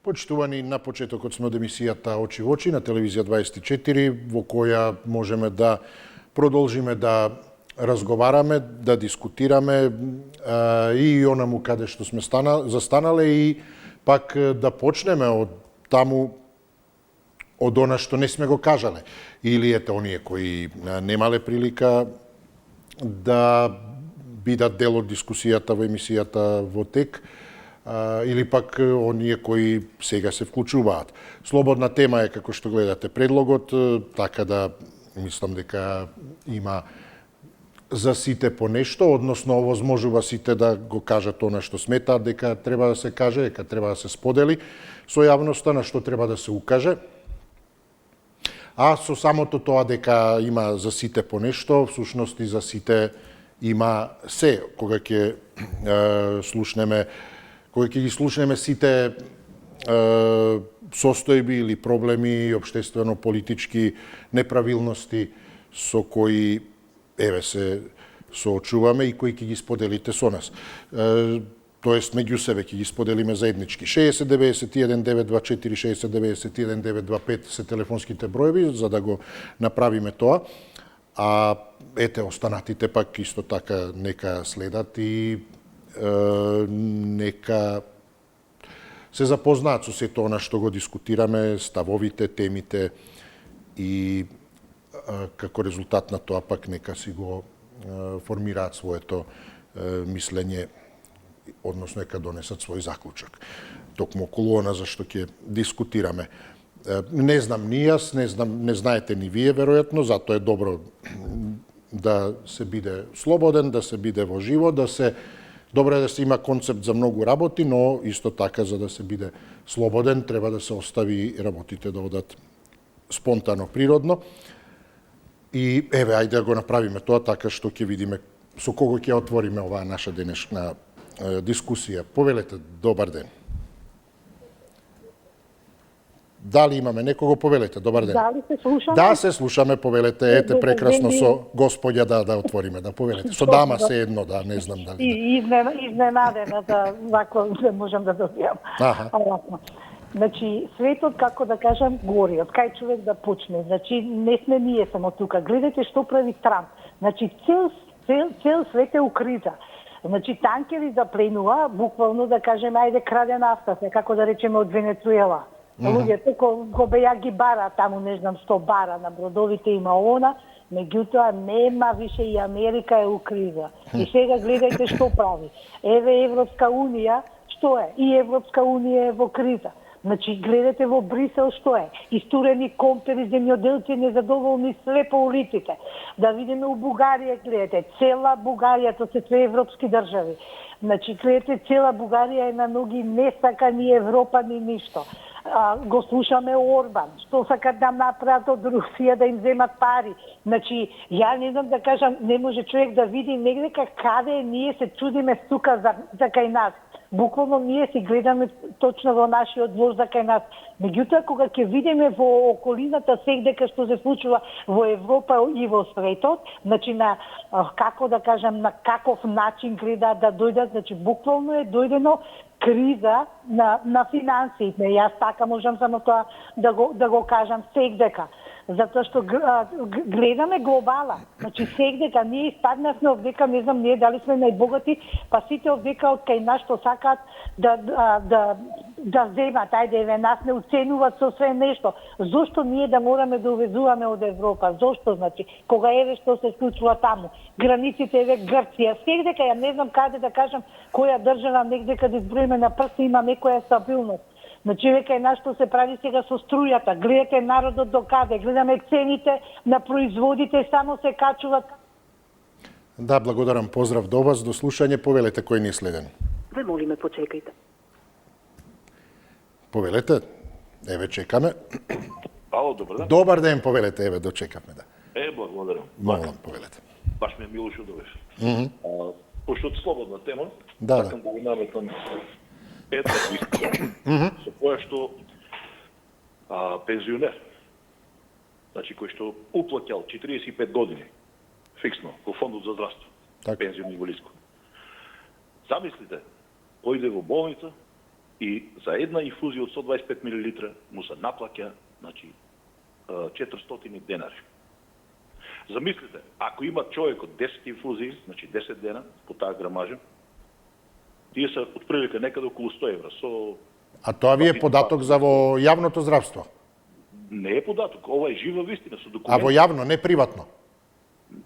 Почитувани, на почетокот сме од емисијата Очи во очи на телевизија 24, во која можеме да продолжиме да разговараме, да дискутираме и онаму каде што сме застанале и пак да почнеме од таму од она што не сме го кажале. Или ете оние кои немале прилика да бидат дел од дискусијата во емисијата во тек, или пак оние кои сега се вклучуваат. Слободна тема е, како што гледате предлогот, така да мислам дека има за сите по нешто, односно овозможува сите да го кажат она што сметаат дека треба да се каже, дека треба да се сподели со јавноста, на што треба да се укаже. А со самото тоа дека има за сите по нешто, всушност и за сите има се, кога ќе слушнеме кога ќе ги слушнеме сите состојби или проблеми, општествено-политички неправилности со кои се соочуваме и кои ќе ги споделите со нас. Тоест, меѓу себе ќе ги споделиме заеднички. 60 91 924 60 91 925 се телефонските броеви, за да го направиме тоа. А ете, останатите пак исто така нека следат и нека се запознаат со сето она што го дискутираме, ставовите, темите и како резултат на тоа пак нека си го формираат своето мислење, односно нека донесат свој заклучок. Токму околу она за што ќе дискутираме. Не знам ни јас, не знаете ни вие веројатно, затоа е добро да се биде слободен, да се биде во живо, добро е да се има концепт за многу работи, но исто така за да се биде слободен треба да се остави работите да одат спонтано, природно. И еве, ајде да го направиме тоа така што ќе видиме со кого ќе отвориме оваа наша денешна дискусија. Повелете, добар ден. Дали имаме некого? Повелете, добар ден. Дали се слушаме? Да, се слушаме, повелете. Ете, прекрасно со господја да отвориме, да повелете. Со дама се едно, да, не знам дали. Изненадена да вако можам да добијам. Значи, светот, како да кажам, гори. Од кај човек да почне. Значи, не сме ние само тука. Гледате што прави Трамп. Значи, цел свет е у криза. Значи, танкери запленува, буквално да кажем, ајде краде нафта, како да речеме од Венецуела. Луѓето го беја ги бара таму, не знам, 100 бара на бродовите има она, меѓутоа нема више и Америка е у криза. И сега гледајте што прави. Еве Европска Унија, што е? И Европска Унија е во криза. Значи, гледате во Брисел што е. Истурени компери, земјоделци незадоволни све по улиците. Да видиме у Бугарија, гледате, цела Бугарија, тоа се све европски држави. Значи, гледате, цела Бугарија е на ноги, не сака ни Европа, ни ништо. Го слушаме Орбан, што сакат да направат од Русија, да им земат пари. Значи, ја не знам да кажам, не може човек да види негде каде ние се чудиме тука за кај нас. Буквално ние си гледаме точно во нашиот двор за кај нас. Меѓутоа, кога ќе видиме во околината дека што се случува во Европа и во светот, значи на како да кажам, на каков начин гледаат да дојдат, значи буквално е дојдено криза на финансиите. Јас така можам само тоа да го кажам сегдека. Затоа што гледаме глобала. Значи сегдека ние испаднавме овдека, не знам ние дали сме најбогати, па сите овдека од кај нас што сакаат да земат, ајде еве нас не уценуваат со све нешто. Зошто ние да мораме да увезуваме од Европа? Зошто, значи, кога еве што се случува таму? Границите еве Грција, сегдека ја не знам каде да кажам која држава негде каде изброиме на прсти има некоја стабилност. Значи, века е нашто се прави сега со струјата. Гледате народот до каде, гледаме цените на производите, само се качуваат. Да, благодарам. Поздрав до вас, до слушање. Повелете, кој ни е следен? Ве молиме, почекајте. Повелете, еве чекаме. Ало, добар ден. Добар ден, повелете, еве дочекавме, да. Благодарам. Молам, повелете. Баш ми е мило што довеш. Пошто од слободна тема, сакам да го наметам една истина, со која што пензионер, значи кој што уплаќал 45 години фиксно во фондот за здравство, пензионно инвалидско. Замислите, појде во болница И за една инфузија од 125 мл му се наплаќа, значи 400 денари. Замислите, ако има човек од 10 инфузии, значи 10 дена по таа грамажа, тие се отприлика некаде околу 100 евра. А тоа ви е податок за во јавното здравство? Не е податок, ова е жива вистина со документи. А во јавно, не приватно?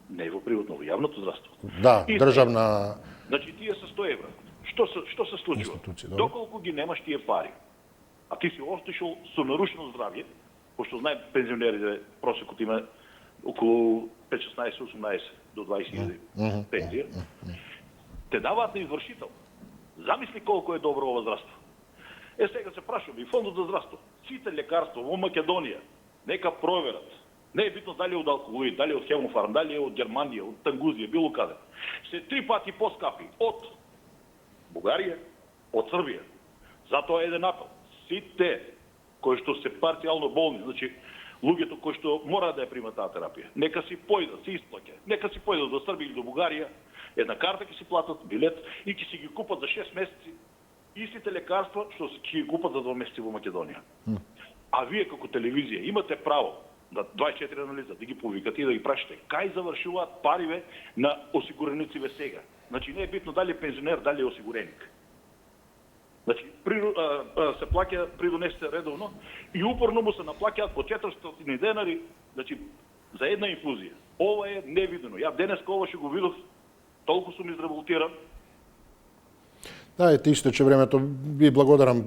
Не во приватно, во јавното здравство. Да, И државна... Значи тие се 100 евра. Што се случува? Доколку ги немаш тие пари, а ти си отишол со нарушено здравје, пошто знае пензионерите просекот има околу 5-16-18 до 20.000 пензија, те даваат на извршител. Замисли колку е добро ова здравство. Сега се прашувам и Фондот за здравство, сите лекарства во Македонија, нека проверат. Не е битно дали од алкоголи, дали од Хемофарм, дали од Германија, од Тангузија, било каде. Се 3 пати поскапи од Бугарија, од Србија. Затоа еден апел. Сите кои што се парцијално болни, значи луѓето кои што мора да ја примат таа терапија, нека си појдат, си исплаќа. Нека си појдат до Србија или до Бугарија, една карта ќе си платат, билет и ќе си ги купат за 6 месеци истите лекарства што ќе ги купат за 2 месеци во Македонија. А вие како телевизија имате право да 24 анализа да ги повикате и да ги прашате кај завршуваат париве на осигуренициве сега. Значи не е битно дали е пензионер, дали е осигуреник. Значи се плаќа придонесите редовно и упорно му се наплаќаат по 400 денари, значи за една инфузија. Ова е невидено. Ја денеска ова ќе го видов, толку сум изреволтиран. Да, ете истече времето, ви благодарам.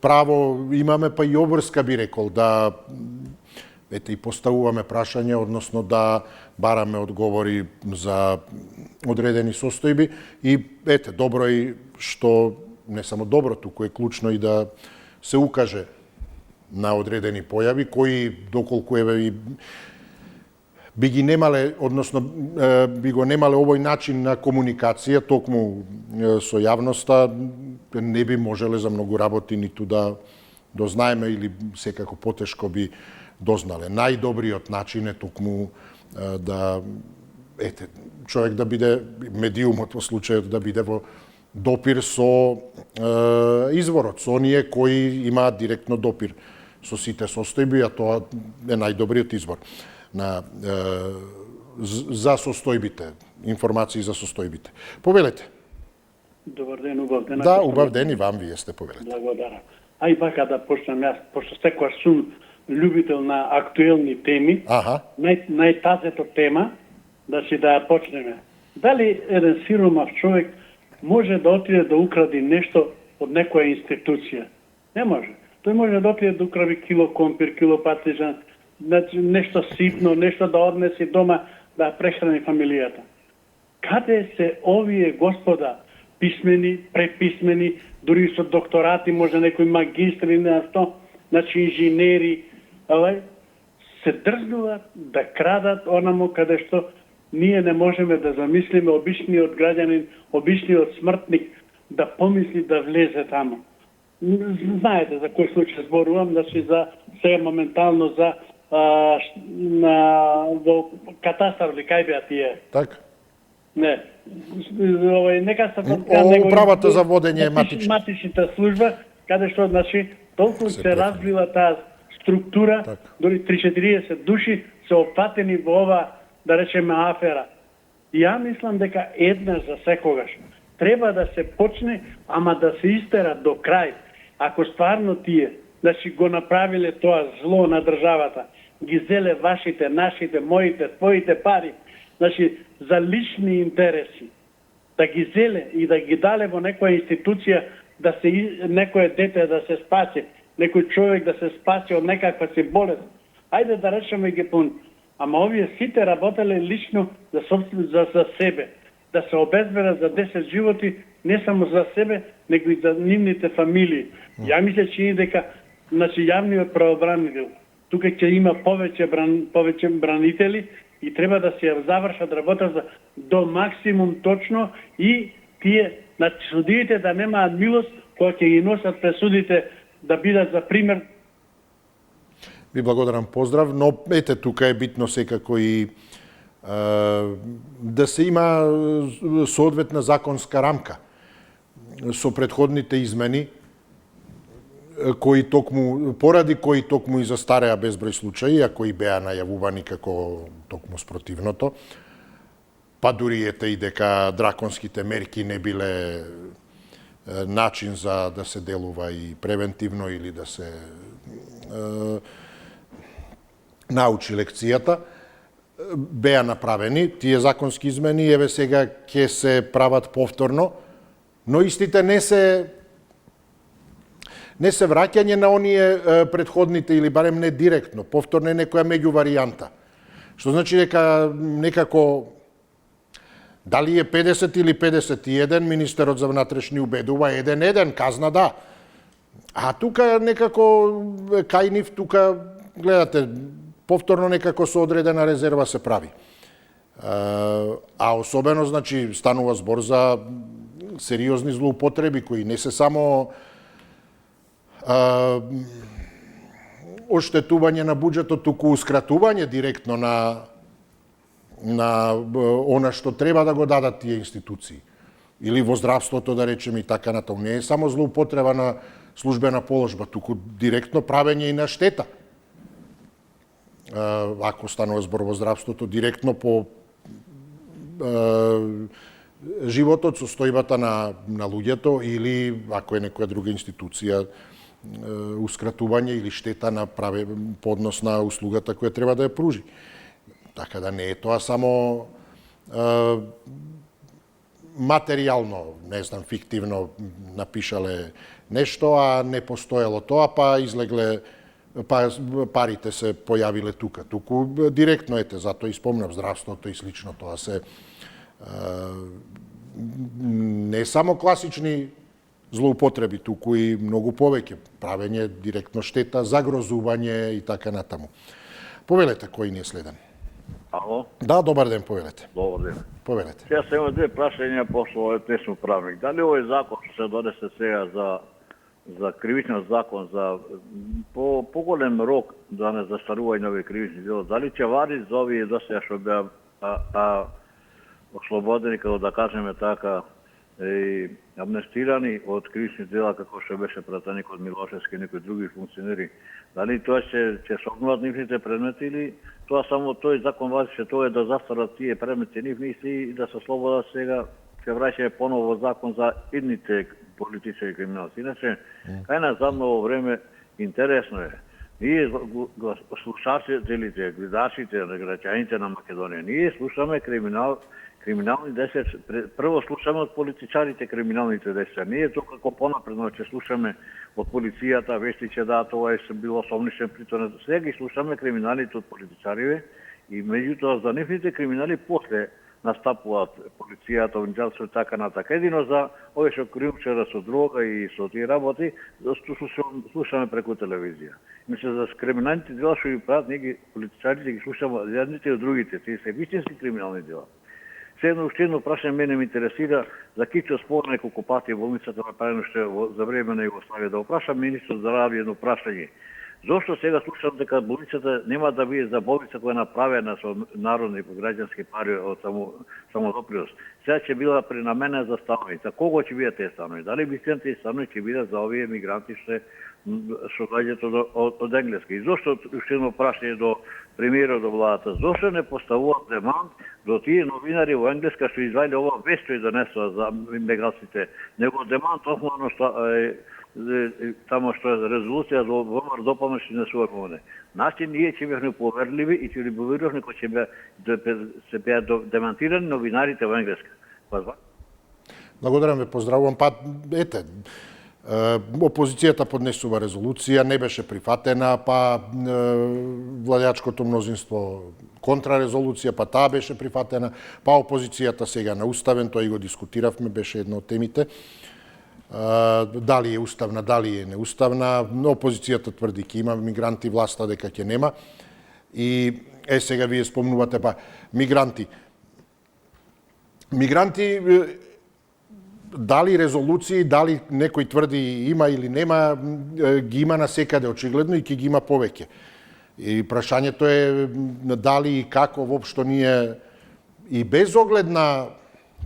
Право имаме, па и обврска би рекол, да ете и поставуваме прашања, односно да бараме одговори за одредени состојби и ете, добро е што не само добро, туку е клучно и да се укаже на одредени појави кои доколку еве би ги немале, односно би го немале овој начин на комуникација токму со јавноста, не би можеле за многу работи ниту да дознаеме или секако потешко би дознале. Најдобриот начин е токму да ете човек да биде медиумот во случајот да биде во допир со изворот, со оние кои имаат директно допир со сите состојби, а тоа е најдобриот извор на за состојбите, информации за состојбите. Повелете. Добар ден, убав ден. Да, убав ден и вам вие сте, повелете. Благодарам. Ај бака да почнам јас, пошто секојаш сум љубител на актуелни теми. Најтазето тема да си да ја почнеме. Дали еден сиромав човек може да отиде да укради нешто од некоја институција? Не може. Тој може да отиде да укради кило компир, кило патиџан, нешто ситно, нешто да однеси дома да прехрани фамилијата. Каде се овие господа писмени, преписмени, дури со докторати, може некои магистри на што, значи инженери, се дрзнуваат да крадат онамо каде што ние не можеме да замислиме обичниот граѓанин, обичниот смртник да помисли да влезе тамо. Знаете за кој случај зборувам, значи за сега моментално за во катастар ли кај беа тие? Така. Не. Нека се управата за водење матичната служба, каде што значи толку се развила таа структура, дори 30-40 души се опатени во ова, да речеме, афера. И ја мислам дека еднаш за секогаш треба да се почне, ама да се истера до крај. Ако стварно тие, значи го направиле тоа зло на државата, ги зеле вашите, нашите, моите, твоите пари, значи за лични интереси, да ги зеле и да ги дале во некоја институција, да се некое дете да се спаси, некој човек да се спаси од некаква си болест. Ајде да речеме ги пун. Ама овие сите работеле лично за себе, да се обезберат за 10 животи, не само за себе, него и за нивните фамилии. Ја мисля, че и дека значи јавниот правобранител тука ќе има повеќе бранители и треба да се завршат работа до максимум точно и тие значи судиите да немаат милост кога ќе ги носат пресудите да бидат за пример. Ви благодарам, поздрав, но ете тука е битно секако и да се има соодветна законска рамка. со претходните измени, поради кои токму и застареа безброј случаи, а кои беа најавувани како токму спротивното, па дури ете и дека драконските мерки не биле начин за да се делува и превентивно или да се научи лекцијата, беа направени тие законски измени, еве сега ќе се прават повторно, но истите не се враќање на оние претходните или барем не директно, повторно е некоја меѓуваријанта. Што значи дека некако дали е 50 или 51, министерот за внатрешни убедува 1-1, казна да. А тука некако кај нив тука гледате повторно некако со одредена резерва се прави. А особено значи станува збор за сериозни злоупотреби кои не се само оштетување на буџетот, туку ускратување директно на она што треба да го дадат тие институции. Или во здравството, да речеме, и така натаму. Не е само злоупотреба на службена положба, туку директно правење и на штета. Ако станува збор во здравството, директно по животот, состојбата на луѓето, или ако е некоја друга институција, ускратување или штета на по однос на услугата која треба да ја пружи. Така да не е тоа само материјално, не знам, фиктивно напишале нешто, а не постоело тоа, па излегле, па парите се појавиле тука. Туку директно ете, затоа и спомнав здравството и слично, тоа се не само класични злоупотреби, туку и многу повеќе, правење директно штета, загрозување и така натаму. Повелете, кој ни е следен? Ало? Да, добар ден, повелете. Добар ден. Повелете. Сега се има две прашања, пошто не сум правник. Дали овој закон што се донесе сега за кривичниот закон, за поголем рок да не застарување на овие кривични дела, дали ќе вади за овие досега што беа ослободени, како да кажеме така, и амнестирани од кривични дела, како што беше пратеник од Милошевски и некои други функционери, дали тоа ќе согнуваат нивните предмети или тоа само тој закон важеше, тоа е да застарат тие предмети нивни и да се слободат сега, ќе враќаме поново закон за идните политички криминалци. Иначе, кај нас задно време интересно е. Ние слушателите, гледачите, граѓаните на Македонија, ние слушаме криминални деца. Прво слушаме од политичарите криминалните деца. Ние тоа како понапредно ќе слушаме од полицијата, вести че да, тоа е било сомнишен притвор. Сега ги слушаме криминалите од политичариве и меѓутоа за нивните криминали после настапуваат полицијата, онџалство и така натака. Едино за овие што криумчара со дрога и со тие работи, слушаме преку телевизија. Мисля, за криминалните дела што ги прават, ние ги политичарите ги слушаме едните и од другите, тие се вистински криминални дела. Уште едно прашање мене ме интересира за Кичо спор неколку пати болницата направено што за време на Југославија. Да опрашам министрот здравје едно прашање. Зошто сега слушам дека болницата нема да биде за болница која е направена со народни граѓански пари од самодопринос? Сега ќе била пренамена за станови. За кого ќе бидат тие станови? Дали би тие станови ќе бидат за овие мигранти што доаѓаат од Енглеска? И зошто уште едно прашање до премиерот, до владата, зошто не поставуваат демант до тие новинари во Енглеска што извајле ова вест што и донесува за мигрантите? Него демант основно што тамо што е резолуција за ВМРО допомош и не суваме. Значи ние ќе бевме поверливи и ќе либовируваме кој ќе се беа демантирани новинарите во Енглеска. Благодарам ве, поздравувам. Па ете, опозицијата поднесува резолуција, не беше прифатена, па владеачкото мнозинство контрарезолуција, па таа беше прифатена, па опозицијата сега на уставен, тоа и го дискутиравме, беше една од темите. Дали е уставна, дали е неуставна. Опозицијата тврди ќе има мигранти, власта дека ќе нема. И сега вие спомнувате па мигранти. Мигранти, дали резолуции, дали некој тврди има или нема, ги има насекаде очигледно и ќе ги има повеќе. И прашањето е дали и како воопшто ние и без оглед на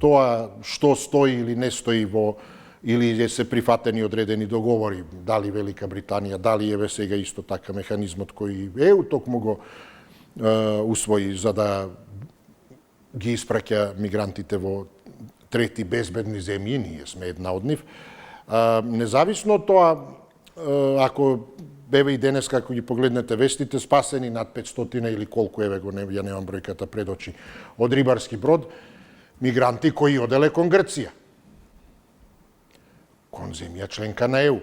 тоа што стои или не стои во или се прифатени одредени договори, дали Велика Британија, дали еве сега исто така механизмот кој ЕУ токму го усвои за да ги испраќа мигрантите во трети безбедни земји, ние сме една од нив. Независно од тоа, ако еве и денес како ги погледнете вестите, спасени над 500 или колку, еве го ја немам бројката пред очи, од рибарски брод, мигранти кои оделе кон Грција, кон земја членка на ЕУ,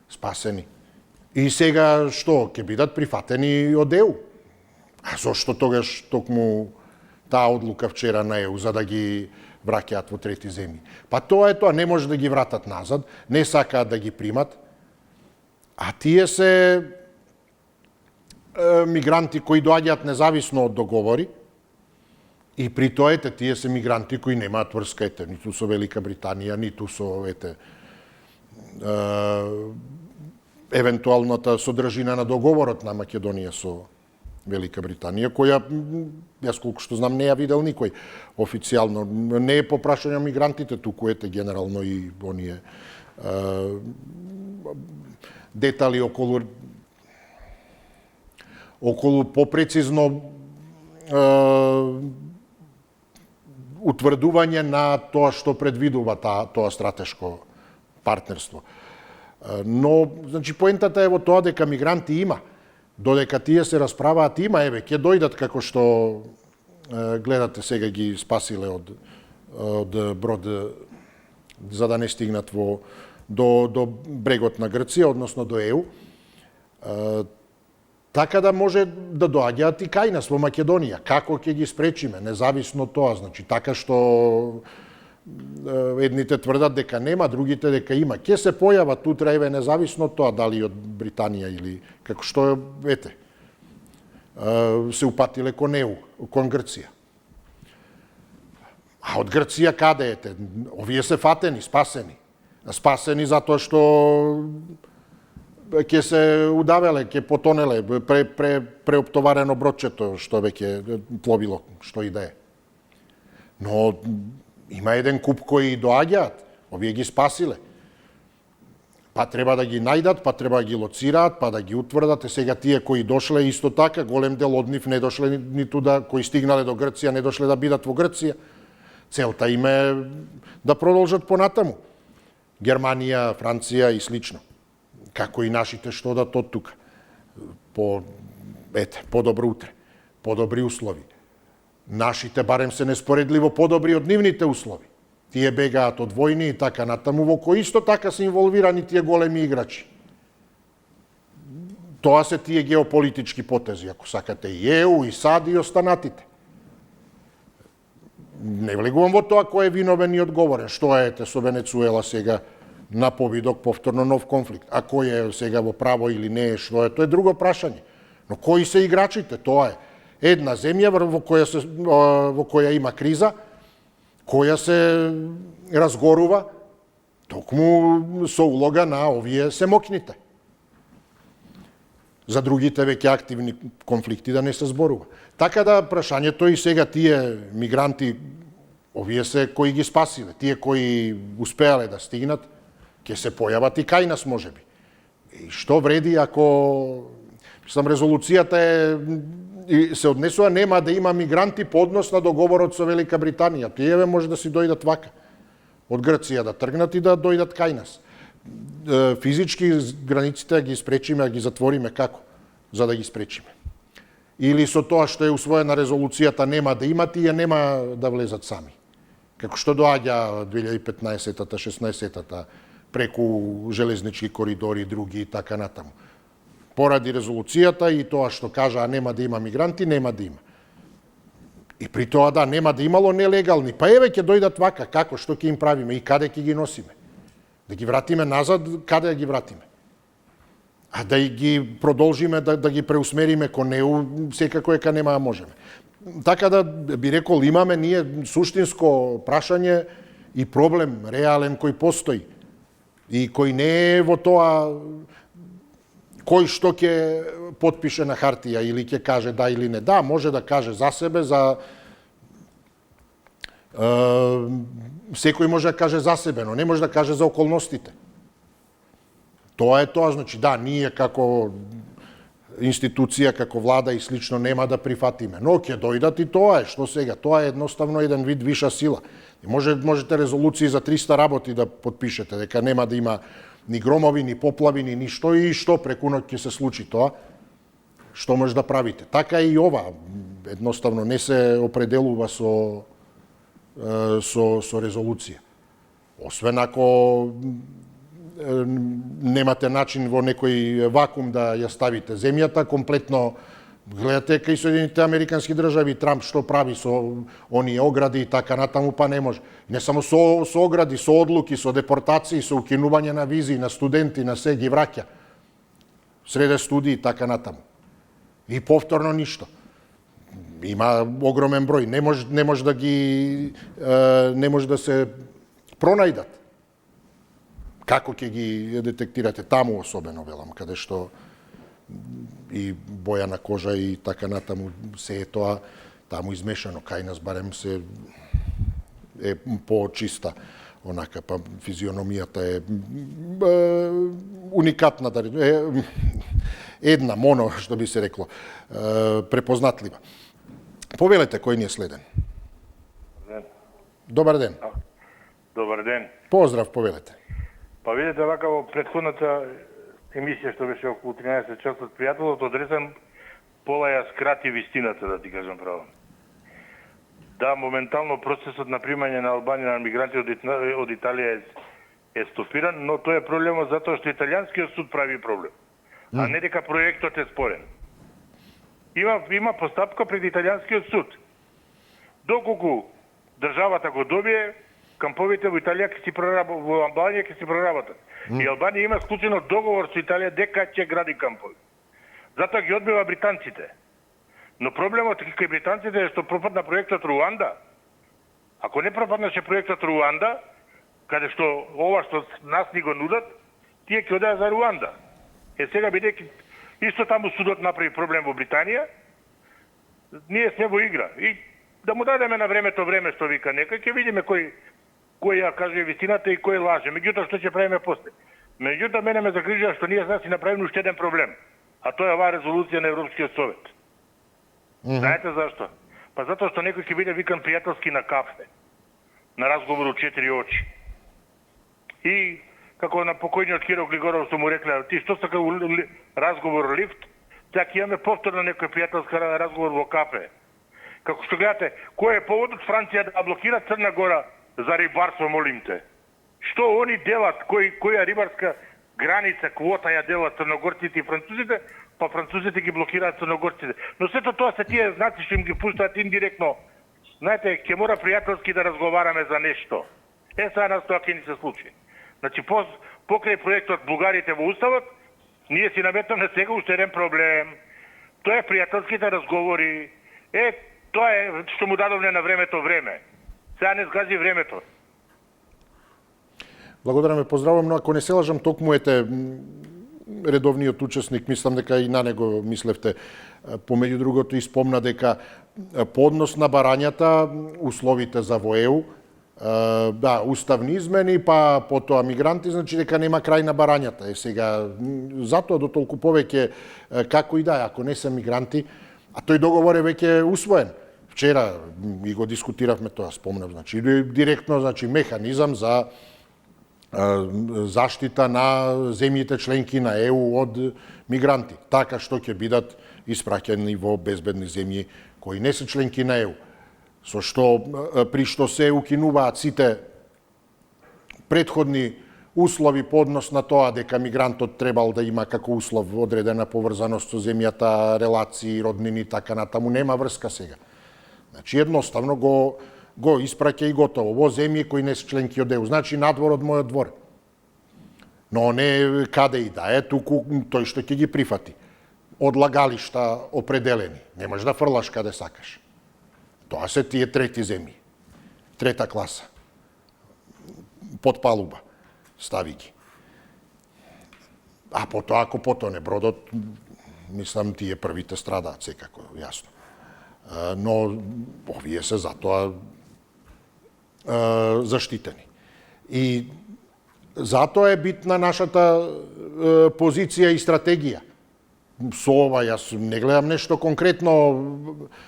спасени. И сега што, ќе бидат прифатени од ЕУ? А зошто тогаш токму таа одлука вчера на ЕУ за да ги враќаат во трети земји? Па тоа е тоа, не може да ги вратат назад, не сакаат да ги примат, а тие се мигранти кои доаѓаат независно од договори, и при тоа тие се мигранти кои немаат врска ниту со Велика Британија, ниту со евентуалната содржина на договорот на Македонија со Велика Британија, која, јас колку што знам, не ја видел никој официјално. Не е по прашање мигрантите, туку генерално и оние детали околу попрецизно утврдување на тоа што предвидува тоа стратешко партнерство. Но, значи, поентата е во тоа дека мигранти има. Додека тие се расправаат, има, еве, ќе дојдат како што гледате сега ги спасиле од брод за да не стигнат до брегот на Грција, односно до ЕУ. Така да може да доаѓаат и кај нас во Македонија. Како ќе ги спречиме, независно од тоа, значи така што едните тврдат дека нема, другите дека има. Ќе се појават утре, еве, независно од тоа дали од Британија или како што се упатиле кон ЕУ, кон Грција. А од Грција каде ете? Овие се фатени, спасени. Спасени затоа што ќе се удавеле, ќе потонеле, преоптоварено бродчето што веќе пловило, што и да е. Но има еден куп кои доаѓаат, овие ги спасиле. Па треба да ги најдат, па треба да ги лоцираат, па да ги утврдат. Сега тие кои дошле исто така, голем дел од нив не дошле ниту кои стигнале до Грција, не дошле да бидат во Грција. Целта им е да продолжат понатаму. Германија, Франција и слично. Како и нашите што дат од тука. По-добро утре, по-добри услови. Нашите барем се неспоредливо по-добри од нивните услови. Тие бегаат од војни и така натаму, во кои исто така се инволвирани тие големи играчи. Тоа се тие геополитички потези, ако сакате и ЕУ, и САД, и останатите. Не влегувам во тоа кој е виновен и одговорен. Што е со Венецуела сега на повидок повторно нов конфликт? А кој е сега во право или не е, што е? Тоа е друго прашање. Но кои се играчите? Тоа е една земја во која има криза, која се разгорува токму со улога на овие семокните. За другите веќе активни конфликти да не се зборува. Така да прашањето и сега тие мигранти, овие се кои ги спасиле, тие кои успеале да стигнат, ќе се појават и кај нас можеби. И што вреди ако резолуцијата се однесува нема да има мигранти по однос на договорот со Велика Британија. Тие може да си дојдат вака. Од Грција да тргнат и да дојдат кај нас. Физички границите ги спречиме, ги затвориме како? За да ги спречиме. Или со тоа што е усвоена резолуцијата нема да има, тие нема да влезат сами. Како што доаѓа 2015-та, 16-та, преку железнички коридори и други и така натаму. Поради резолуцијата и тоа што кажа нема да има мигранти, нема да има. И при тоа да, нема да имало нелегални. Па еве ќе дојдат вака, како, што ќе им правиме и каде ќе ги носиме? Да ги вратиме назад, каде да ги вратиме? А да ги продолжиме, да ги преусмериме кон ЕУ, секако ека нема да можеме. Така да би рекол, имаме ние суштинско прашање и проблем реален кој постои и кој не е во тоа кој што ќе потпише на хартија или ќе каже да или не. Да, може да каже за себе, за секој може да каже за себе, но не може да каже за околностите. Тоа е тоа, значи да, ние како институција, како влада и слично нема да прифатиме, но ќе дојдат и тоа е, што сега, тоа е едноставно еден вид виша сила. И можете резолуции за 300 работи да подпишете, дека нема да има ни громови, ни поплави, ни ништо и што преку ноќ ќе се случи тоа, што може да правите. Така и ова, едноставно не се определува со резолуција. Освен ако немате начин во некој вакуум да ја ставите земјата, комплетно гледате кај Соединените Американски држави, Трамп што прави со оние огради и така натаму, па не може. Не само со огради, со одлуки, со депортации, со укинување на визи, на студенти, на се ги враќа. Среде студии и така натаму. И повторно ништо. Има огромен број, не може да се пронајдат. Како ќе ги детектирате таму особено, велам, каде што и боја на кожа и така натаму, се е тоа таму измешано. Кај нас барем се е по-чиста, онака, па физиономијата е уникатна, една, моно, што би се рекло, препознатлива. Повелете, кој ни е следен? Добар ден. Добар ден. Поздрав, повелете. Па видите, вака во претходната емисија што беше околу 13 часот, пријателот одресен пола ја скрати вистината, да ти кажам право. Да, моментално процесот на примање на Албанија на мигранти од Италија е стопиран, но тоа е проблемот затоа што италијанскиот суд прави проблем, а не дека проектот е спорен. Има постапка пред италијанскиот суд. Доколку државата го добие, камповите во Италија во Албанија ќе си проработат. И Албанија има склучено договор со Италија дека ќе гради кампови. Затоа ги одбива британците. Но проблемот кај британците е што пропадна проектот Руанда. Ако не пропаднаше проектот Руанда, каде што ова што нас ни го нудат, тие ќе одеа за Руанда. Сега бидејќи исто таму судот направи проблем во Британија, ние сме во игра. И да му дадеме на времето време, што вика некој, ќе видиме кој ја каже вистината и кој лаже. Меѓутоа, што ќе правиме после? Меѓутоа, мене ме загрижува што ние си направиме уште еден проблем. А тоа е оваа резолуција на Европскиот совет. Знаете зашто? Па затоа што некој ќе биде викан пријателски на кафе, на разговор од 4 очи. И, како на покојниот Киро Глигоров што му рекле, ти што сака разговор лифт, сега ќе имаме повторно некој пријателски разговор во кафе. Како што гледате, кој е поводот Франција да блокира Црна Гора за рибарство, молим те? Што они делат, која рибарска граница, квота ја делат црногорците и французите, па французите ги блокираат црногорците. Но сето тоа се тие знаци што им ги пуштаат индиректно. Знаете, ќе мора пријателски да разговараме за нешто. Сега нас тоа ќе ни се случи. Значи, покрај проектот Бугарите во Уставот, ние си наметнаме сега уште еден проблем. Тоа е пријателските разговори. Тоа е што му дадовме на времето време. Сега не сгази времето. Благодараме, поздравам, но ако не се лажам, токму ете редовниот учесник, мислам дека и на него мислевте, помеѓу другото и спомна дека по однос на барањата, условите за во ЕУ, да, уставни измени, па потоа мигранти, значи дека нема крај на барањата. Сега, затоа до толку повеќе, како и да, ако не се мигранти, а тој договор е веќе усвоен. Вчера и го дискутиравме тоа, спомнав, значи директно, значи механизам за заштита на земјите членки на ЕУ од мигранти, така што ќе бидат испраќани во безбедни земји кои не се членки на ЕУ, при што се укинуваат сите претходни услови по однос на тоа дека мигрантот требал да има како услов одредена поврзаност со земјата, релации, роднини, така натаму, нема врска сега. Значи, едноставно го испраќа и готово во земји кои не се членки од ЕУ, значи надвор од мојот двор. Но не каде и да е, туку тој што ќе ги прифати. Одлагалишта определени. Не можеш да фрлаш каде сакаш. Тоа се тие трети земји. Трета класа. Под палуба. Стави ги. А потоа, ако потоне бродот, мислам, тие првите страдаат, секако, јасно. Но овие се затоа заштитени. И затоа е битна нашата позиција и стратегија. Со ова јас не гледам нешто конкретно,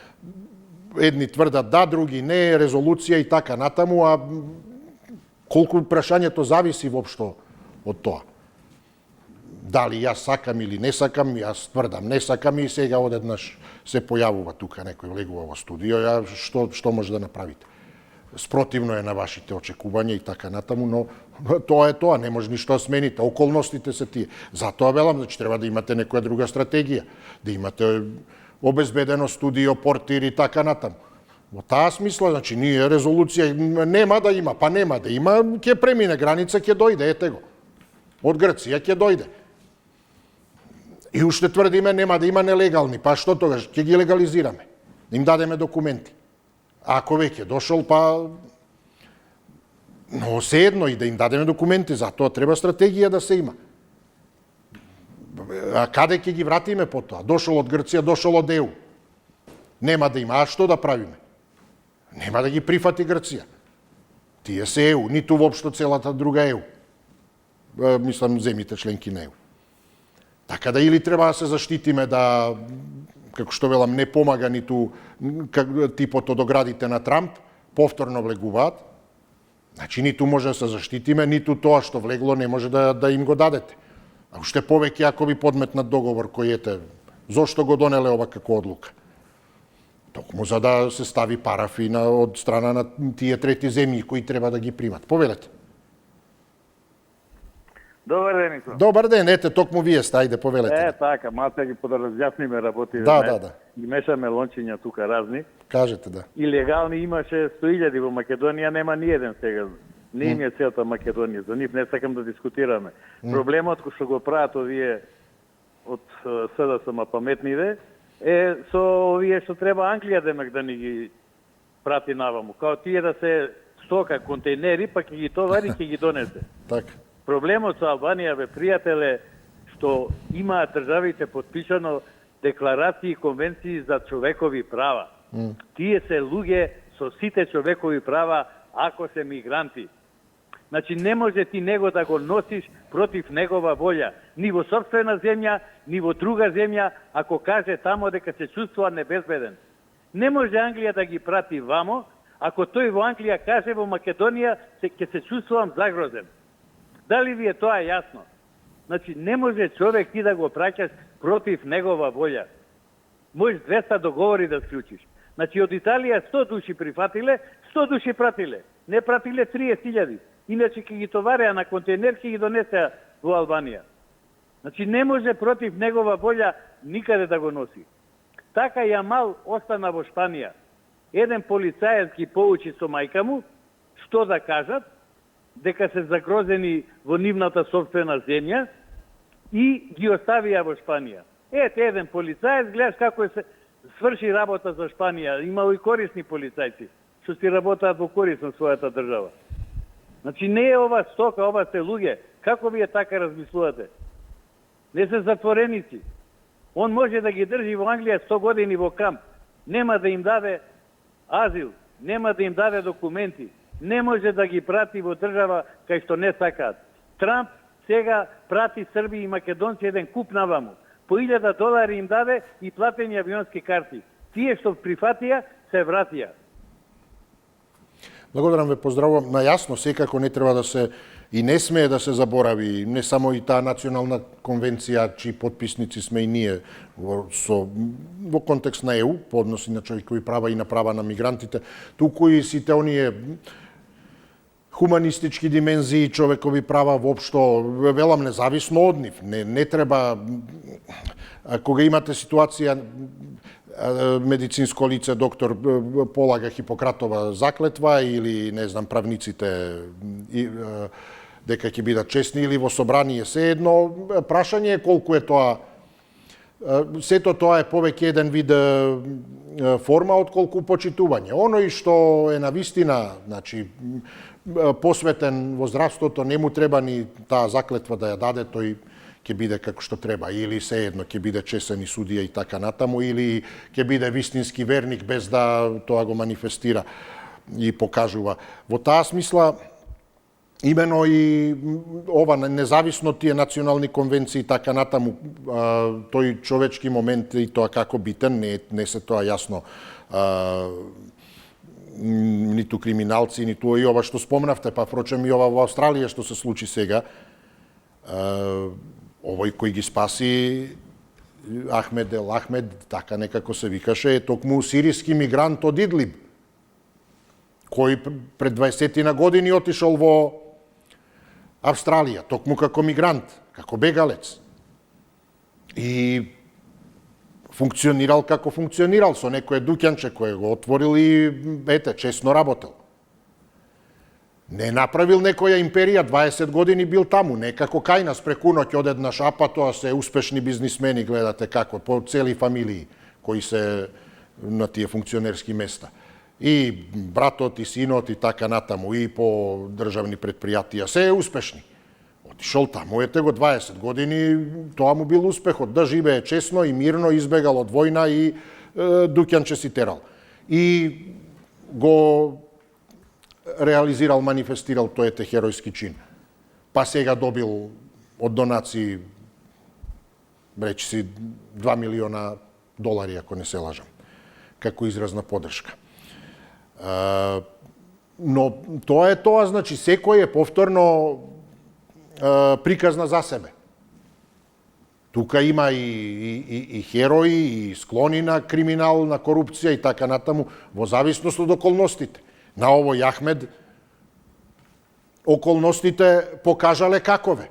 едни тврдат да, други не, резолуција и така натаму, а колку прашањето зависи воопшто од тоа. Дали јас сакам или не сакам, јас тврдам не сакам и сега одеднаш се појавува тука некој влегува во студио, што може да направите? Спротивно е на вашите очекувања и така натаму, но тоа е тоа, не може ништо да смените, околностите се тие. Затоа велам, значи треба да имате некоја друга стратегија, да имате обезбедено студио, портир и така натаму. Во таа смисла, значи, ние резолуција нема да има, па нема да има, ќе премине граница, ќе дојде, ете го. Од Грција ќе дојде. И уште тврдиме нема да има нелегални, па што тогаш, ќе ги легализираме. Им дадеме документи. Ако веќе дошол, па... Но се едно и да им дадеме документи, затоа треба стратегија да се има. А каде ќе ги вратиме по тоа? Дошол од Грција, дошол од ЕУ. Нема да има, а што да правиме? Нема да ги прифати Грција. Тие се ЕУ, ниту воопшто целата друга ЕУ. Мислам, земите членки на ЕУ. Така да или треба да се заштитиме да, како што велам, не помага ниту типот од оградите на Трамп, повторно влегуваат, значи ниту може да се заштитиме, ниту тоа што влегло не може да им го дадете. А уште повеќе ако ви подметнат договор кој ете, зошто го донеле ова како одлука? Токму за да се стави парафина од страна на тие трети земји кои треба да ги примат. Повелете. Добар ден, Исо. Добар ден, ете, токму вие стајде, повелете. Така, малце ги подразјасниме работи. Да. Ги мешаме лончиња тука разни. Кажете, да. Илегални имаше 100.000 во Македонија, нема ни еден сега. Не им е целта Македонија, за нив не сакам да дискутираме. Проблемот кој што го прават овие од СДСМ паметниве е со овие што треба Англија демек да ни ги прати наваму. Као тие да се стока, контейнери, па ќе ги товари, ќе ги донесе. Така. Проблемот со Албанија, бе, пријателе, што имаат државите подпишано декларации и конвенции за човекови права. Тие се луѓе со сите човекови права ако се мигранти. Значи, не може ти него да го носиш против негова волја. Ни во собствена земја, ни во друга земја, ако каже тамо дека се чувствува небезбеден. Не може Англија да ги прати вамо, ако тој во Англија каже во Македонија ќе се чувствувам загрозен. Дали ви е тоа јасно? Значи, не може човек ти да го праќаш против негова волја. Можеш 200 договори да склучиш. Значи, од Италија 100 души прифатиле, 100 души пратиле. Не пратиле 30.000. Иначе ќе ги товареа на контейнер, ќе ги донесеа во Албанија. Значи, не може против негова волја никаде да го носи. Така Јамал остана во Шпанија. Еден полицаец ги поучи со мајка му, што да кажат, дека се загрозени во нивната собствена земја и ги оставија во Шпанија. Ете, еден полицаец, гледаш како се сврши работа за Шпанија. Имало и корисни полицајци, што си работаат во корис на својата држава. Значи, не е ова стока, ова се луѓе. Како вие така размислувате? Не се затвореници. Он може да ги држи во Англија 100 години во камп. Нема да им даде азил, нема да им даде документи. Не може да ги прати во држава кај што не сакаат. Трамп сега прати Срби и македонци еден куп наваму. По $1,000 им даде и платени авионски карти. Тие што прифатија, се вратија. Благодарам ве, поздравувам. Најасно, секако не треба да се и не смее да се заборави, не само и таа национална конвенција, чии подписници сме и ние во контекст на ЕУ, по односи на човекови права и на права на мигрантите, туку и сите оние хуманистички димензии, човекови права воопшто, велам, независно од нив. Не треба, кога имате ситуација, медицинско лице, доктор полага Хипократова заклетва или, не знам, правниците дека ќе бидат честни или во собрание, се едно, прашање е колку е тоа. Сето тоа е повеќе еден вид форма отколку почитување. Оној што е навистина, значи, посветен во здравството, не му треба ни таа заклетва да ја даде, тој ќе биде како што треба, или се едно ќе биде чесен и судија и така натаму, или ќе биде вистински верник без да тоа го манифестира. и покажува. Во таа смисла, имено и ова независно тие национални конвенции и така натаму, тој човечки момент и тоа како битен, не се тоа јасно ниту криминалци, ниту и ова што спомнавте, па впрочем и ова во Австралија што се случи сега, овој кој ги спаси Ахмед Ел Ахмед, така некако се викаше, е токму сириски мигрант од Идлиб, кој пред 20 години отишол во Австралија, токму како мигрант, како бегалец. И функционирал како функционирал, со некое дуќанче кое го отворил и, ете, честно работел. Не направил некоја империја, 20 години бил таму, не како кај нас преку ноќ одеднаш, а па тоа се успешни бизнисмени, гледате како, по цели фамилии кои се на тие функционерски места. И братот, и синот, и така натаму, и по државни предпријатија, се е успешни. Отишол таму, ете го 20 години, тоа му бил успехот, да живее честно и мирно, избегал од војна и дуќанче си терал. И го реализирал, манифестирал тој херојски чин. Па сега добил од донации, речи си, 2 милиона долари, ако не се лажам, како изразна поддршка. Но тоа е тоа, значи, секој е повторно приказна за себе. Тука има и херои, и склони на криминал, на корупција и така натаму, во зависност од околностите. На овој Ахмед околностите покажале какове.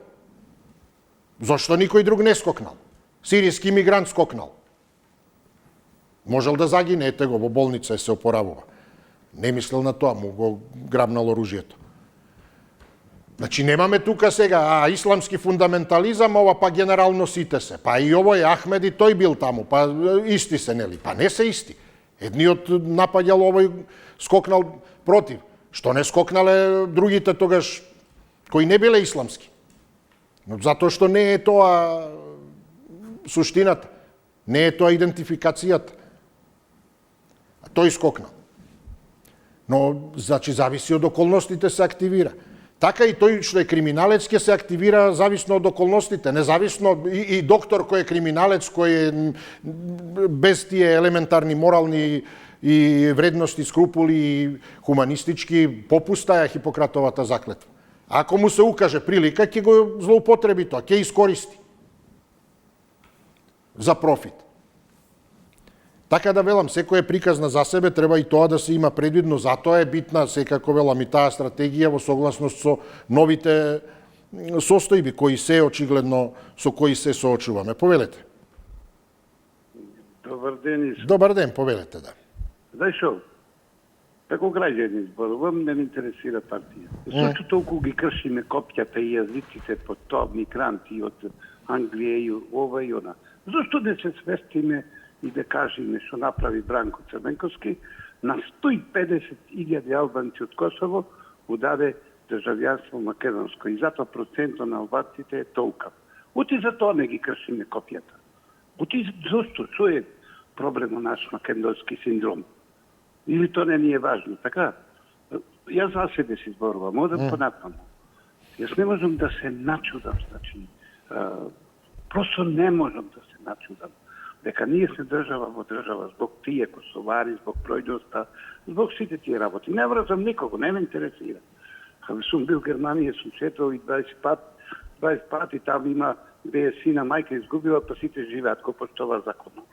Зошто никој друг не скокнал? Сириски мигрант скокнал. Можел да загине, ете го, во болница се опоравува. Не мислел на тоа, му го грабнал оружјето. Значи, немаме тука сега исламски фундаментализам, ова па генерално сите се. Па и овој Ахмед и тој бил таму, па исти се, нели? Па не се исти. Едниот напаѓал, овој скокнал против. Што не скокнале другите тогаш, кои не биле исламски? Но затоа што не е тоа суштината, не е тоа идентификацијата. А тој скокнал. Но, значи, зависи од околностите се активира. Така и тој што е криминалец ќе се активира зависно од околностите, независно и доктор кој е криминалец, кој е без тие елементарни морални и вредности, скрупули и хуманистички, попуста ја Хипократовата заклетва. Ако му се укаже прилика, ќе го злоупотреби тоа, ќе искористи за профит. Така да велам, секој е приказна за себе, треба и тоа да се има предвидно, затоа е битна, секако велам, и таа стратегија во согласност со новите состојби, кои се очигледно, со кои се соочуваме. Повелете. Добар ден. Добар ден, повелете, да. Знаеш шо, како граѓани зборувам, не ме интересира партија. Зошто толку ги кршиме копјата и јазиците под тоа мигранти од Англија и ова и она? Зошто не се свестиме и да кажеме што направи Бранко Црвенковски, на 150.000 албанци од Косово му даде државјанство македонско и затоа процентот на албанците е толкав. Оти за тоа не ги кршиме копјата. Оти зошто? Што е проблемот наш македонски синдром? Или тоа не ни е важно, така? Јас за себе си зборувам, одам понатаму. Јас не можам да се начудам, значи, просто не можам да се начудам. Дека ние сме држава во држава због тие косовари, због пројдоста, због сите тие работи. Не вразам никого, не ме интересира. Кога сум бил в Германија, сум четвал и 20 пати, там има бе сина, мајка изгубила, па сите живеат ко поштова законно.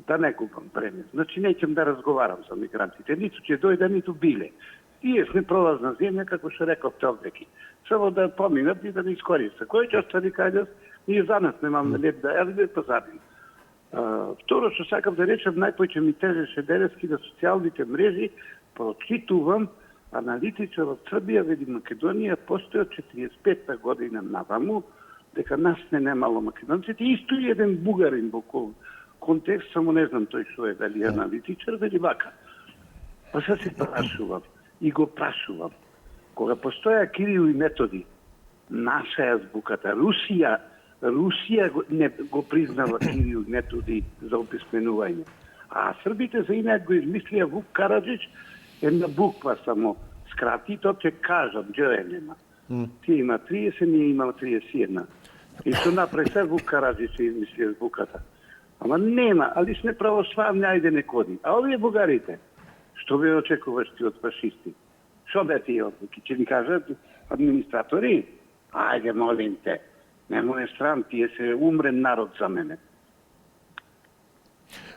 Да не губам време. Значи, неќем да разговарам за мигрантите. Ниту ќе дојде, ниту биле. Тие сме пролазна земја, како што рековте овдеки. Само да поминат и да не искористат. Кој ќе остани кај нас, ние за нас немаме леп да јадеме позадин. Второ што сакам да речем, најпојќе ми тежеше денески на социјалните мрежи, прочитувам аналитичар од Србија, веди Македонија постои од 45 година наваму, дека нас не немало македонците, исто и еден бугарин во контекст, само не знам тој што е, дали аналитичар, дали вака. Па се се прашувам и го прашувам. Кога постоја Кирил и Методи, наша е азбуката, Русија не го признава Кирил Методи за описменување. А србите за инак го измислија Вук Караджич една буква само скрати, то ќе кажам, Дж нема. Тие има 30, ние имаме 31. И што направи се Вук Караджи се измисли буката. Ама нема, али сме православни, ајде не коди. А овие бугарите, што ви очекуваш ти од фашисти? Што бе тие одлуки? Ќе ни кажат администратори? Ајде, молим те. Немој стран, тие се умрен народ за мене.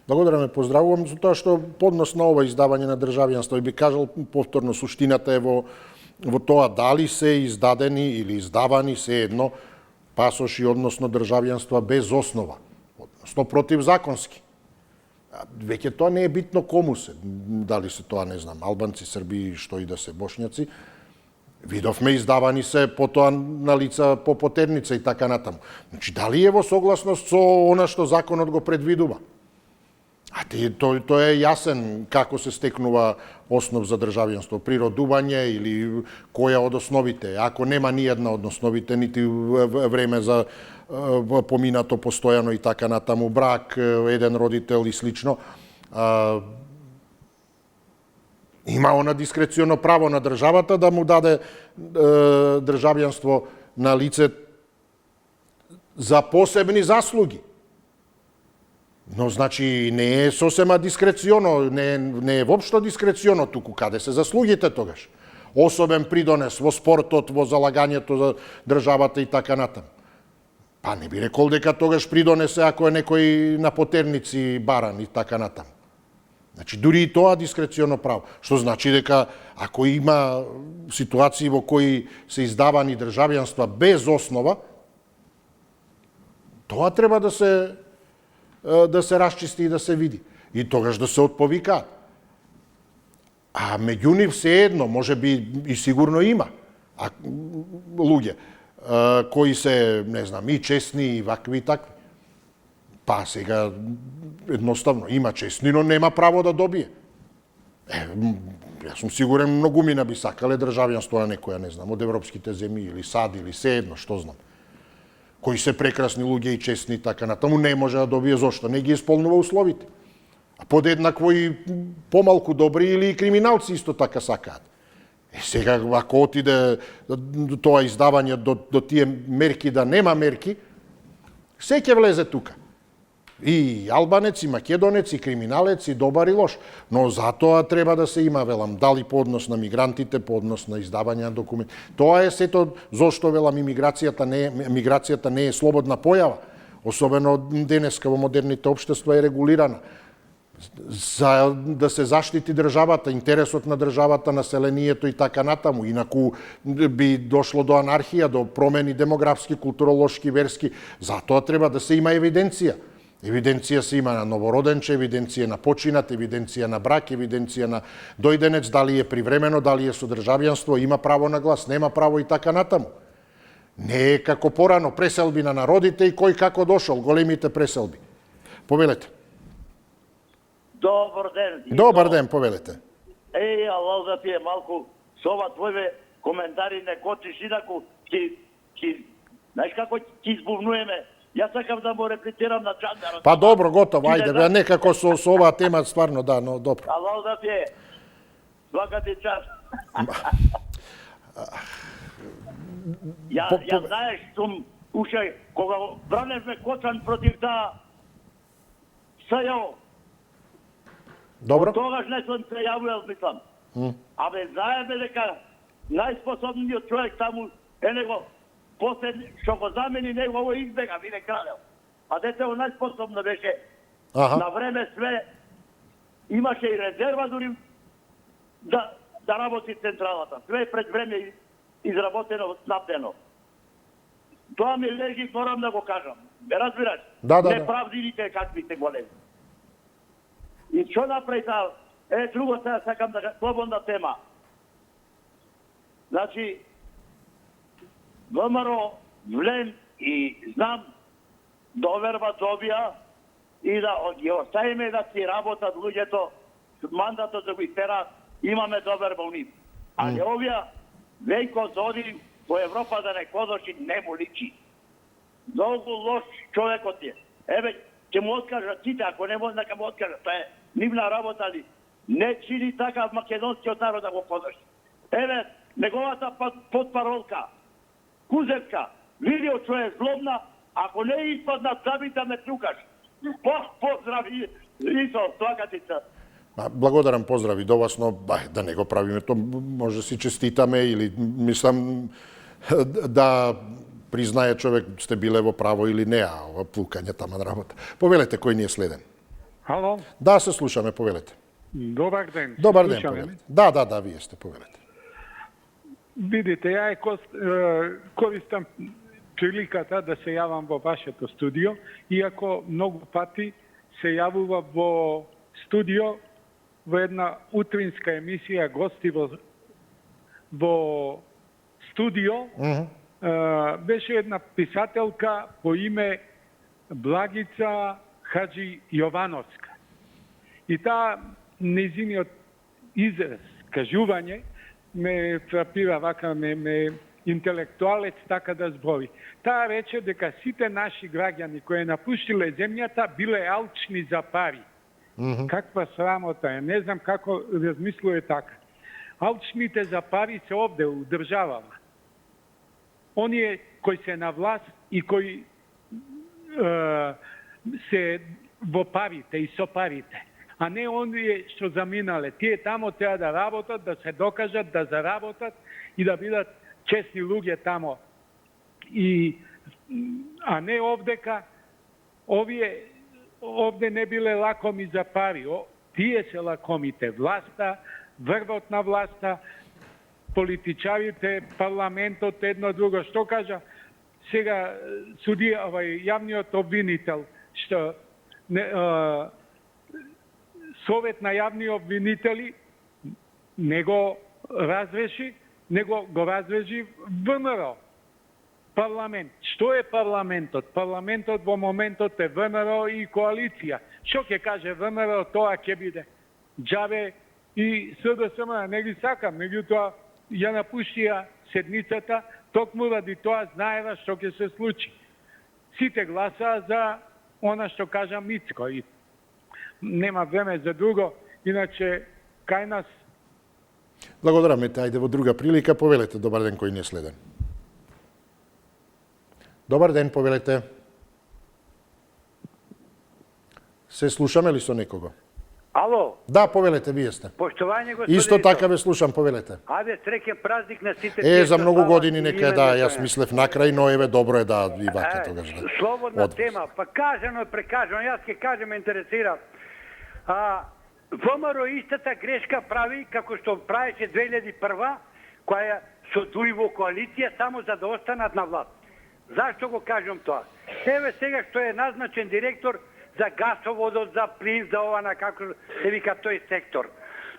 Благодарам, поздравувам за тоа што поднос на ова издавање на државјанство и би кажал повторно суштината е во тоа дали се издадени или издавани се едно пасоши, односно државјанства без основа, односно противзаконски. Веќе тоа не е битно кому се, дали се тоа, не знам, албанци, срби, што и да се бошњаци. Видовме издавани се потоа на лица по потерница и така натаму. Значи, дали е во согласност со она што законот го предвидува? А тоа е јасен како се стекнува основ за државјанство, природување или која од основите. Ако нема ни една од основите, нити време за поминато постојано и така натаму, брак, еден родител и слично, има она дискреционо право на државата да му даде државјанство на лице за посебни заслуги. Но, значи, не е сосема дискреционо, не е воопшто дискреционо туку, каде се заслугите тогаш. Особен придонес во спортот, во залагањето за државата и така натаму. Па не би рекол дека тогаш придонесе ако е некој на потерници баран и така натаму. Значи, дури и тоа дискреционо право. Што значи дека ако има ситуации во кои се издавани државјанства без основа, тоа треба да се расчисти и да се види. И тогаш да се отповикаат. А меѓу нив се едно, може би и сигурно има луѓе кои се, не знам, и честни, и вакви и такви. Па сега, едноставно, има честни, но нема право да добие. Јас сум сигурен, многумина би сакале државјанство на некоја, не знам, од европските земји, или САД, или се едно, што знам. Кои се прекрасни луѓе и честни и така натаму, не може да добие зошто, не ги исполнува условите. А подеднакво и помалку добри или и криминалци исто така сакаат. Сега, ако отиде тоа издавање до тие мерки да нема мерки, се ќе влезе тука. И албанец, и македонец, и криминалец, и добар и лош. Но затоа треба да се има, велам, дали по однос на мигрантите, по однос на издавање на документи. Тоа е сето зошто, велам, миграцијата не е слободна појава. Особено денеска во модерните општества е регулирана. За да се заштити државата, интересот на државата, населението и така натаму. Инаку би дошло до анархија, до промени демографски, културолошки, верски. Затоа треба да се има евиденција. Евиденција се има на новороденче, евиденција на починат, евиденција на брак, евиденција на дојденец, дали е привремено, дали е со државјанство, има право на глас, нема право и така натаму. Не е како порано преселби на народите и кој како дошол, големите преселби. Повелете. Добар ден. Добар ден, повелете. Алал да ти е малку со ова твоје коментари не кочиш, инаку знаеш како ќе избувнуеме. Јас сакам да му реплицирам на Чандарот. Па добро, готово, ајде, некако со оваа тема стварно, да, но добро. Алал да ти е. Свака ти час. Ја знаеш, сум уште, кога браневме Кочан против таа СЈО, добро. Тогаш не сум се јавувал, мислам. Абе, знаеме дека најспособниот човек таму е него што го замени него, ово избега, биде кралел. А детево најспособно беше. На време све имаше и резерва дури да работи централата. Све пред време изработено, снабдено. Тоа ми лежи, морам да го кажам. Ме разбираш? Да. Неправдивите каквите големи. И што направи таа? Друго сега сакам да слободна тема. Значи, ВМРО, Влен и знам, доверба добија и да ги оставиме да си работат луѓето, мандатот да го истерат, имаме доверба у нив. Али овие Вејко Зоди во Европа да не кодоши, не му личи. Многу лош човекот е. Еве, ќе му откажат сите, ако не може, нека му откажат. Тоа е нивна работа, али не чини така македонскиот народ да го подржи. Еве, неговата подпаролка, Кузевска, видео човек злобна, ако не испадна цаби да ме трукаш. Поздрави, Исо, Тлакатица. Благодарам, поздрави до вас, но да не го правиме, то може си честитаме или мислам да признае човек сте биле во право или не, а ова плукање таман работа. Повелете кој ни е следен. Halo? Да, се слушаме, повелете. Dobar den. Добар ден, повелете. Да, вие сте, повелете. Видите, ја користам приликата да се јавам во вашето студио, иако многу пати се јавува во студио во една утринска емисија, гости во студио, беше една писателка по име Благица Хаджи Јовановска. И таа незиниот израз, кажување, ме фрапира вака, ме интелектуалец така да збори. Таа рече дека сите наши граѓани кои напуштиле земјата биле алчни за пари. Каква срамота е, не знам како размислува така. Алчните за пари се овде у државава. Оние кои се на власт и кои се во парите и со парите, а не оние што заминале. Тие тамо треба да работат, да се докажат, да заработат и да бидат честни луѓе тамо. А не овдека, овде не биле лакоми за пари. Тие се лакомите. Власта, врвот на власта, политичарите, парламентот, едно друго. Што кажа сега судија, јавниот обвинител, што Совет на јавни обвинители не го разреши, него го разреши ВМРО. Парламент. Што е парламентот? Парламентот во моментот е ВМРО и коалиција. Што ќе каже ВМРО, тоа ќе биде џабе и СДСМ, не ги сакам, меѓутоа ја напуштија седницата, токму ради тоа знаева што ќе се случи. Сите гласаа за она што кажа Мицко. И нема време за друго, иначе кај нас. Благодараме те, ајде во друга прилика, повелете, добар ден кој не е следен. Добар ден, повелете. Се слушаме ли со некого? Ало? Да, повелете, вие сте. Поштовање, господин. Исто така ве слушам, повелете. Ајде, среќен празник на сите. За многу години нека е, да, јас мислев накрај, но еве добро е да и вака тогаш да. Слободна тема, па кажано и прекажано, јас ќе кажем, интересира. ВМРО истата грешка прави како што правеше 2001, која со дуи во коалиција само за да останат на власт. Зашто го кажам тоа? Еве сега што е назначен директор за гасоводот, за плин, за ова на како се вика тој сектор.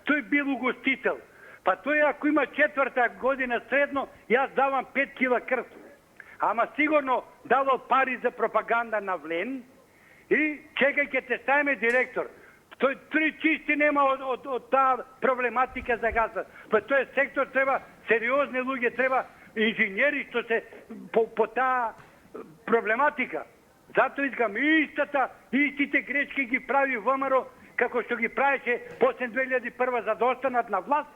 Тој бил угостител. Па тој ако има 4-та година средно, јас давам 5 кила крв. Ама сигурно дало пари за пропаганда на Влен и чекај ќе те ставиме директор. Тој 3 чисти нема од таа проблематика за газа. Па тој сектор треба сериозни луѓе, треба инженери што се по таа проблематика. Затоа искам истите грешки ги прави ВМРО, како што ги правеше после 2001 за да останат на власт,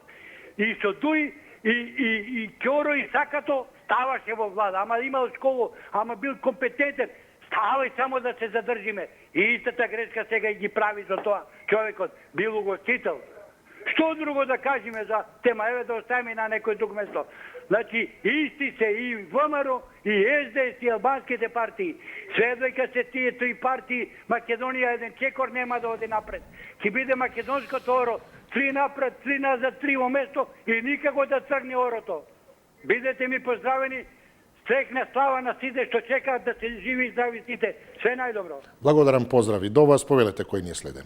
и со Дуи, и Кјоро и Сакато ставаше во влада, ама имал школу, ама бил компетентен, ставај само да се задржиме. И истата грешка сега ги прави за тоа, човекот бил угостител. Што друго да кажеме за тема, еве да оставиме на некој друг место. Значи, исти се и ВМРО, и СДС, и албанските партии. Следвајќа се тие три партии, Македонија еден чекор нема да оди напред. Ќе биде македонското оро, 3 напред, 3 назад, 3 во место и никако да црне орото. Бидете ми поздравени, стрекна слава на сите што чекаат да се живи и здрави сите. Све најдобро. Благодарам, поздрави до вас, повелете кој ни е следен.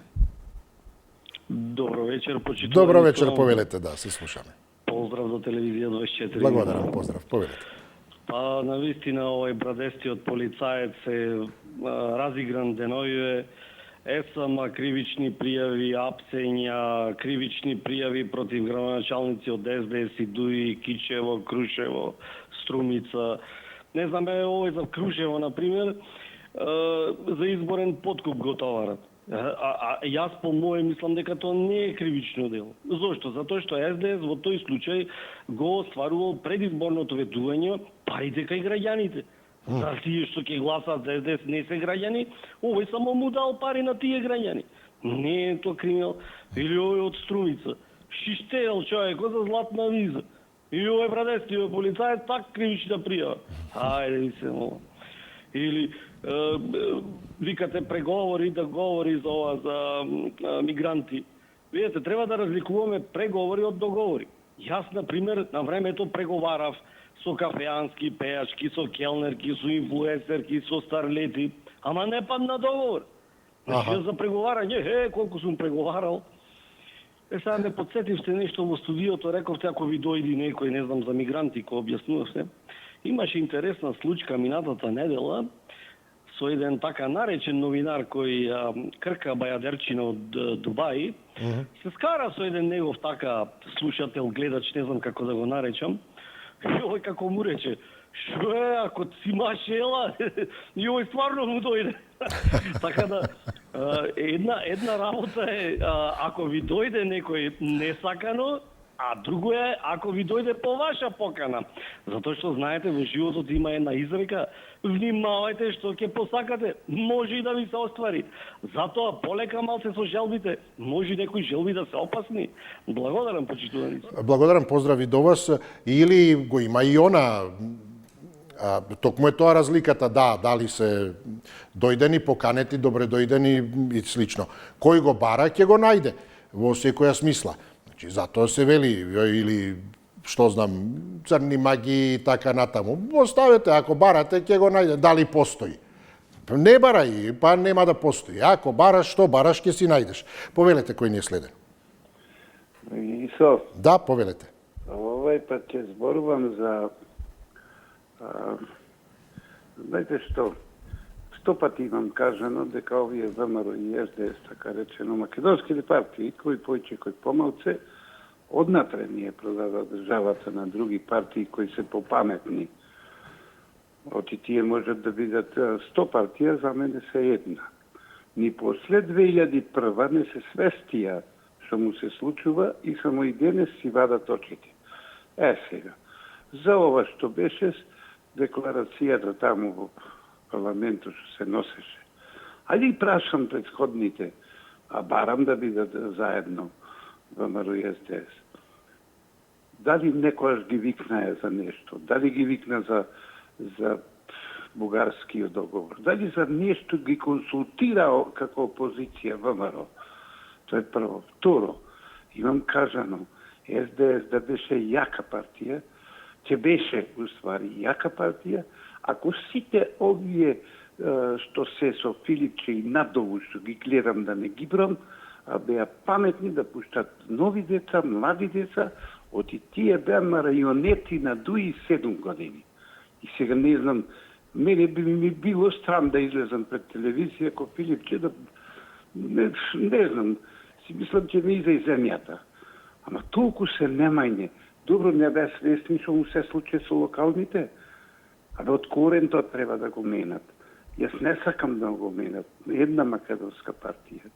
Добро вечер, почитувани. Добро вечер, повелете, да, се слушаме. Поздрав до телевизија 24. Благодарам, поздрав, повелете. Па, навистина, овој брадестиот полицаец е разигран деноје. ЕСМ, кривични пријави, апсења, кривични пријави против градоначалници од СДС и Дуи, Кичево, Крушево, Струмица. Не знам, овој за Крушево, например, за изборен подкуп го товарат. Јас по моје мислам дека тоа не е кривично дело. Зошто? Затоа што СДС во тој случај го остварувал предизборното ветување парите кај граѓаните. За тие што ќе гласат за СДС не се граѓани, овој само му дал пари на тие граѓани. Не е тоа криминал. Или овој од Струмица. Шиштел човекот за златна виза. И овој брадести, овој полицаец, так кривична пријава. Ајде ви се молам. Или викате преговори, да говори за ова, за мигранти. Видете, треба да разликуваме преговори од договори. Јас, например, на времето преговарав со кафеански, пејачки, со келнерки, со инфлуенсерки, со старлети, ама не падна договор. Значи, за преговарање, колку сум преговарал. Сега ме подсетивте нешто во студиото, рековте ако ви дојди некој, не знам, за мигранти, кој објаснувавте. Имаше интересна случка минатата недела со еден така наречен новинар кој крка бајадерчина од Дубај. Се скара со еден негов така слушател, гледач, не знам како да го наречам. И овој како му рече, шо е, ако си машела, и овој стварно му дојде. Така да, една работа е, ако ви дојде некој несакано, а друго е, ако ви дојде по ваша покана. Затоа што, знаете, во животот има една изрека, внимавајте што ќе посакате, може и да ви се оствари. Затоа, полека малце со желбите, може некои желби да се опасни. Благодарам, почитувани. Благодарам, поздрави до вас. Или го има и она, токму е тоа разликата, дали се дојдени, поканети, добре дојдени и слично. Кој го бара, ќе го најде во секоја смисла. Значи, затоа се вели, или што знам, црни маги и така натаму. Оставете, ако барате, ќе го најде. Дали постои? Не барај, па нема да постои. Ако бараш, што бараш, ќе си најдеш. Повелете кој ни е следен. Исо. Да, повелете. Овај пат ќе зборувам за... знаете што? 100 пати имам кажано дека овие ВМРО и СДС, така речено, македонските партии, кој појче, кој помалце, однатре ние продава државата на други партии кои се попаметни. Оти тие можат да бидат 100 партија, за мене се една. Ни после 2001 не се свестија што му се случува и само и денес си вадат очите. Сега, за ова што беше декларацијата таму во парламентот што се носеше. Ајде и прашам предходните, а барам да бидат заедно ВМРО и СДС. Дали некојаш ги викнае за нешто? Дали ги викна за бугарскиот договор? Дали за нешто ги консултира како опозиција ВМРО? Тоа е прво. Второ, имам кажано, СДС да беше јака партија, ќе беше, уствари, јака партија, ако сите овие што се со Филипче и надолу што ги гледам да не ги брам, беа паметни да пуштат нови деца, млади деца, оти тие беа марионети на дуи 7 години. И сега не знам, мене би ми било страм да излезам пред телевизија ко Филипче, да не знам, си мислам ќе не иза и земјата. Ама толку се немајне. Добро, не бе свесни што му се случи со локалните. Абе, од корен тоа треба да го менат. Јас не сакам да го менат. Една македонска партија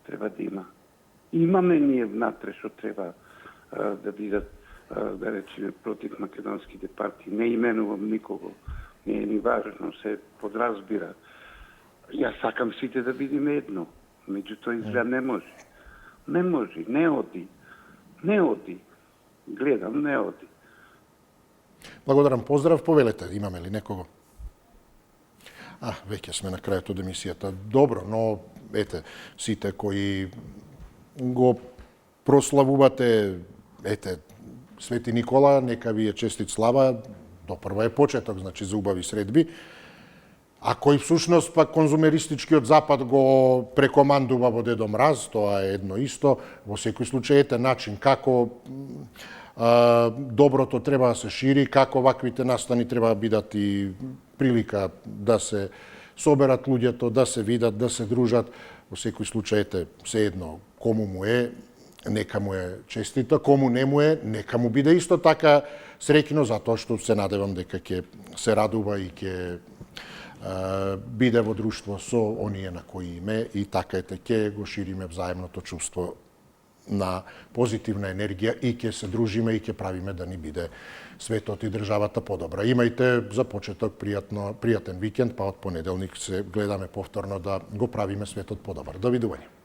треба да има. Имаме ние внатре што треба да бидат, да речеме, против македонските партии. Не именувам никого. Не е ни важно, се подразбира. Јас сакам сите да бидеме едно. Меѓутоа изгледа не може. Не може, не оди. Не оди. Гледам, не оди. Благодарам, поздрав, повелете, имаме ли некого? Веќе сме на крајот од емисијата. Добро, но ете, сите кои го прославувате, ете, Свети Никола, нека ви е честит слава, допрва е почеток, значи за убави средби. А кој всушност пак конзумеристичкиот запад го прекомандува во Дедо Мраз, тоа е едно исто. Во секој случај ете начин како доброто треба да се шири, како ваквите настани треба да бидат и прилика да се соберат луѓето, да се видат, да се дружат. Во секој случај ете се едно кому му е, нека му е честита, кому не му е, нека му биде исто така среќно, затоа што се надевам дека ќе се радува и ќе биде во друштво со оние на кои име и така ќе го шириме взаемното чувство на позитивна енергија и ќе се дружиме и ќе правиме да ни биде светот и државата подобра. Имајте за почеток пријатен викенд, па од понеделник се гледаме повторно да го правиме светот подобар. Довидување.